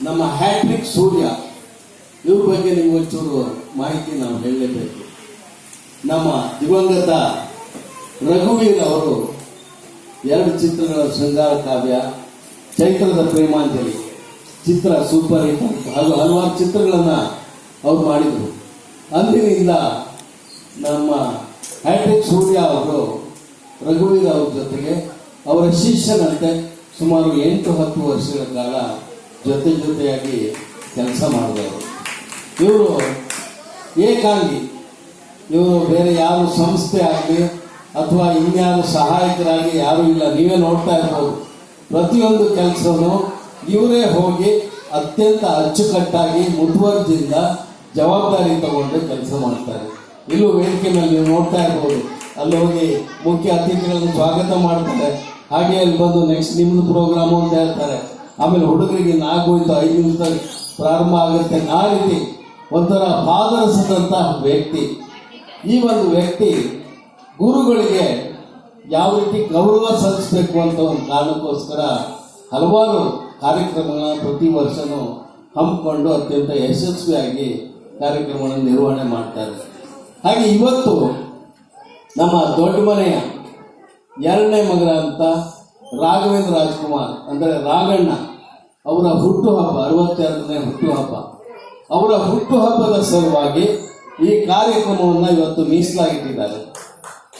ನಮ್ಮ ಹ್ಯಾಟ್ರಿಕ್ ಸೂರ್ಯ ಇವ್ರ ಬಗ್ಗೆ ನಿಮ್ಗೆ ಒಂಚೂರು ಮಾಹಿತಿ ನಾವು ಹೇಳಲೇಬೇಕು. ನಮ್ಮ ದಿವಂಗತ ರಘುವೀರ್ ಅವರು 2 ಚಿತ್ರಗಳ ಶೃಂಗಾರ ಕಾವ್ಯ, ಚೈತ್ರದ ಪ್ರೇಮಾಂಜಲಿ ಚಿತ್ರ ಸೂಪರ್ ಹಿಟ್ ಹಾಗೂ ಹಲವಾರು ಚಿತ್ರಗಳನ್ನ ಅವ್ರು ಮಾಡಿದರು. ಅಂದಿನಿಂದ ನಮ್ಮ ಹ್ಯಾಟ್ರಿಕ್ ಸೂರ್ಯ ಅವರು ರಘುವೀರ್ ಅವ್ರ ಜೊತೆಗೆ ಅವರ ಶಿಷ್ಯನಂತೆ ಸುಮಾರು 8-10 ವರ್ಷಗಳ ಕಾಲ ಜೊತೆಯಾಗಿ ಕೆಲಸ ಮಾಡಿದವರು. ಇವರು ಏಕಾಂಗಿ. ಇವರು ಬೇರೆ ಯಾರು ಸಂಸ್ಥೆ ಆಗಲಿ ಅಥವಾ ಇನ್ಯಾರು ಸಹಾಯಕರಾಗಿ ಯಾರೂ ಇಲ್ಲ. ನೀವೇ ನೋಡ್ತಾ ಇರ್ಬೋದು, ಪ್ರತಿಯೊಂದು ಕೆಲಸವನ್ನು ಇವರೇ ಹೋಗಿ ಅತ್ಯಂತ ಅಚ್ಚುಕಟ್ಟಾಗಿ ಮುತುವರ್ಜಿಯಿಂದ ಜವಾಬ್ದಾರಿ ತಗೊಂಡು ಕೆಲಸ ಮಾಡ್ತಾರೆ. ಇಲ್ಲೂ ವೇದಿಕೆ ಮೇಲೆ ನೀವು ನೋಡ್ತಾ ಇರ್ಬೋದು, ಅಲ್ಲಿ ಹೋಗಿ ಮುಖ್ಯ ಅತಿಥಿಗಳನ್ನು ಸ್ವಾಗತ ಮಾಡ್ತಾರೆ. ಹಾಗೆ ಅಲ್ಲಿ ಬಂದು ನೆಕ್ಸ್ಟ್ ನಿಮ್ಮದು ಪ್ರೋಗ್ರಾಮು ಅಂತ ಹೇಳ್ತಾರೆ. ಆಮೇಲೆ ಹುಡುಗರಿಗೆ ನಾಗೋಯ್ತು 5 ನಿಮಿಷದಲ್ಲಿ ಪ್ರಾರಂಭ ಆಗುತ್ತೆ. ಆ ರೀತಿ ಒಂಥರ ಪಾದರಸದಂತಹ ವ್ಯಕ್ತಿ. ಈ ಒಂದು ವ್ಯಕ್ತಿ ಗುರುಗಳಿಗೆ ಯಾವ ರೀತಿ ಗೌರವ ಸಲ್ಲಿಸಬೇಕು ಅಂತ ಒಂದು ಕಾರಣಕ್ಕೋಸ್ಕರ ಹಲವಾರು ಕಾರ್ಯಕ್ರಮಗಳನ್ನ ಪ್ರತಿ ವರ್ಷನೂ ಹಮ್ಮಿಕೊಂಡು ಅತ್ಯಂತ ಯಶಸ್ವಿಯಾಗಿ ಕಾರ್ಯಕ್ರಮಗಳನ್ನು ನಿರ್ವಹಣೆ ಮಾಡ್ತಾರೆ. ಹಾಗೆ ಇವತ್ತು ನಮ್ಮ ದೊಡ್ಡ ಮನೆಯ 2ನೇ ಮಗನ ಅಂತ ರಾಘವೇಂದ್ರ ರಾಜ್ಕುಮಾರ್ ಅಂದರೆ ರಾಘಣ್ಣ ಅವರ ಹುಟ್ಟುಹಬ್ಬ, 62ನೇ ಹುಟ್ಟುಹಬ್ಬ. ಅವರ ಹುಟ್ಟುಹಬ್ಬದ ಸಲುವಾಗಿ ಈ ಕಾರ್ಯಕ್ರಮವನ್ನು ಇವತ್ತು ಮೀಸಲಾಗಿಟ್ಟಿದ್ದಾರೆ.